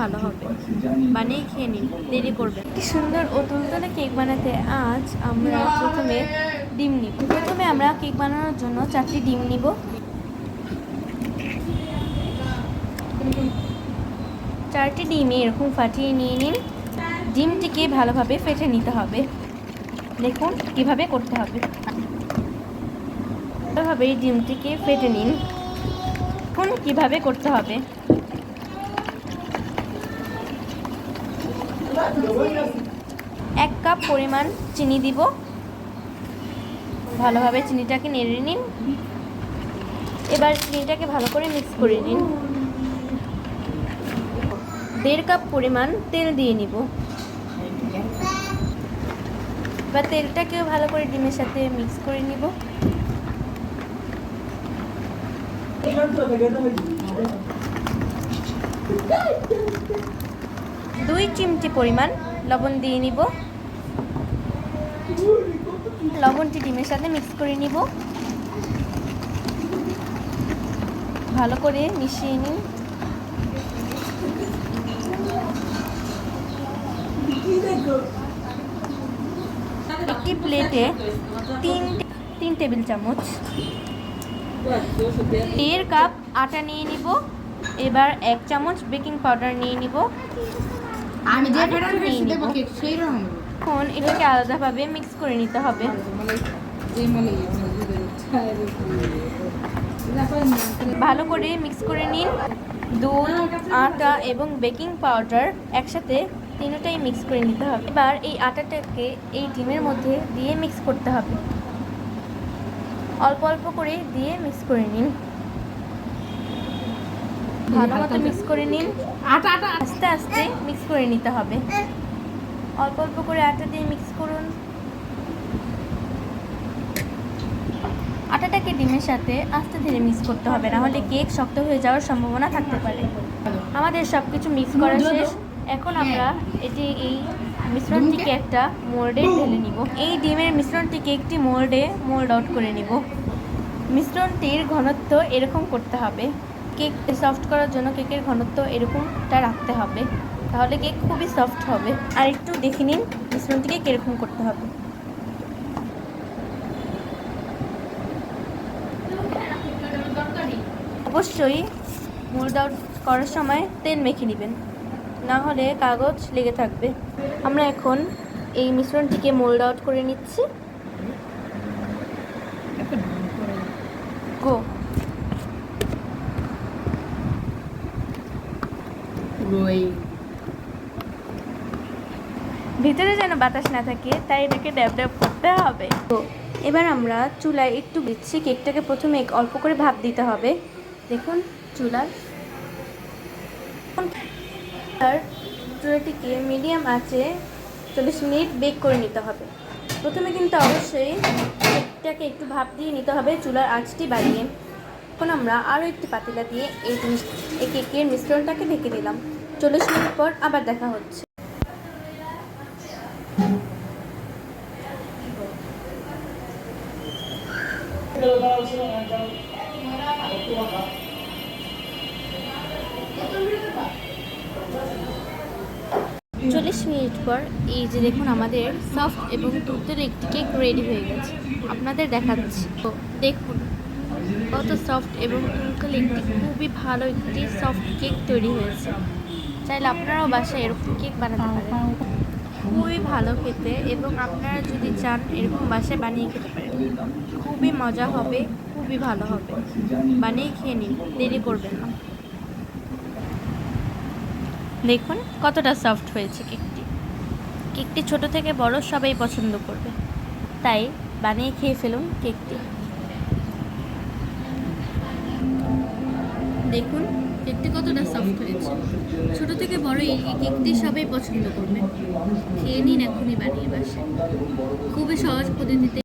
ভালো হবে, বানিয়ে খেয়ে নিন, দেরি করবেন। একটি সুন্দর ও তুলতুলে কেক বানাতে আজ আমরা প্রথমে ডিম নিব। প্রথমে আমরা কেক বানানোর জন্য 4টি ডিম নিব। চারটি ডিমে এরকম ফাটিয়ে নিয়ে নিন। ডিমটিকে ভালোভাবে ফেটে নিতে হবে। দেখুন কিভাবে করতে হবে। ভালোভাবে ডিমটিকে ফেটে নিন। দেখুন কিভাবে করতে হবে। 1 কাপ পরিমাণ চিনি দিব। ভালোভাবে চিনিটাকে নেড়ে নিন। এবার চিনিটাকে ভালো করে মিক্স করে নিন। 1.5 কাপ পরিমাণ তেল দিয়ে নিব। এবার তেলটাকেও ভালো করে ডিমের সাথে মিক্স করে নিব। 2 চিমটি পরিমাণ লবণ দিয়ে নিব। লবণটি ডিমের সাথে মিক্স করে নিব। ভালো করে মিশিয়ে নিন। একটি প্লেটে 3 টেবিল চামচ 1.5 কাপ আটা নিয়ে নিব। এবার 1 চামচ বেকিং পাউডার নিয়ে নিব। এখন এটাকে আলাদাভাবে মিক্স করে নিতে হবে। ভালো করে মিক্স করে নিন। দুধ, আটা এবং বেকিং পাউডার একসাথে তিনটাই মিক্স করে নিতে হবে। এবার এই আটাটাকে এই ডিমের মধ্যে দিয়ে মিক্স করতে হবে। অল্প অল্প করে দিয়ে মিক্স করে নিন। ভালো মতো মিক্স করে নিন। আস্তে আস্তে মিক্স করে নিতে হবে। অল্প অল্প করে আটা দিয়ে মিক্স করুন। আটাটাকে ডিমের সাথে আস্তে ধীরে মিক্স করতে হবে, না হলে কেক শক্ত হয়ে যাওয়ার সম্ভাবনা থাকতে পারে। আমাদের সব কিছু মিক্স করা শেষ। এখন আমরা এই মিশ্রণটিকে একটা মোল্ডে ঢেলে নিব। এই ডিমের মিশ্রণটিকে একটি মোল্ড আউট করে নিব। মিশ্রণটির ঘনত্ব এরকম করতে হবে। কেক সফট করার জন্য কেকের ঘনত্ব এরকমটা রাখতে হবে, তাহলে কেক খুবই সফট হবে। আর একটু দেখে নিন মিশ্রণটিকে কীরকম করতে হবে। অবশ্যই মোল্ড আউট করার সময় তেল মেখে নেবেন, না হলে কাগজ লেগে থাকবে। আমরা এখন এই মিশ্রণটিকে মোল্ড আউট করে নিচ্ছি। গো ভিতরে যেন বাতাস না থাকে, তাই এটাকে ড্যাব ড্যাব করতে হবে। তো এবার আমরা চুলায় একটু দিচ্ছি। কেকটাকে প্রথমে অল্প করে ভাপ দিতে হবে। দেখুন চুলাটিকে মিডিয়াম আঁচে 40 মিনিট বেক করে নিতে হবে। প্রথমে কিন্তু অবশ্যই কেকটাকে একটু ভাপ দিয়ে নিতে হবে চুলার আঁচটি বাড়িয়ে। এখন আমরা আরও একটি পাতিলা দিয়ে এই কেকের মিশ্রণটাকে ঢেকে দিলাম। 40 মিনিট পর আবার দেখা হচ্ছে। মিনিট পর এই যে দেখুন আমাদের সফট এবং তুলতুলে একটি কেক রেডি হয়ে গেছে। আপনাদের দেখাচ্ছি। তো দেখুন কত সফট এবং তুলতুলে একটি খুবই ভালো একটি সফট কেক তৈরি হয়েছে। চাইলে আপনারাও বাসায় এরকম কেক বানাতে পারেন, খুবই ভালো খেতে। এবং আপনারা যদি চান এরকম বাসায় বানিয়ে খেতে পারেন, খুবই মজা হবে, খুবই ভালো হবে। বানিয়ে খেয়ে নিন, দেরি করবেন না। দেখুন কতটা সফট হয়েছে কেকটি ছোট থেকে বড় সবাই পছন্দ করবে, তাই বানিয়ে খেয়ে ফেলুন কেকটি। দেখুন কেকটি কতটা সফট হয়েছে। ছোট থেকে বড় এই কেকটি সবাই পছন্দ করবে। খেয়ে নিন এখনই বানিয়ে বাসায়, খুবই সহজ পদ্ধতিতে।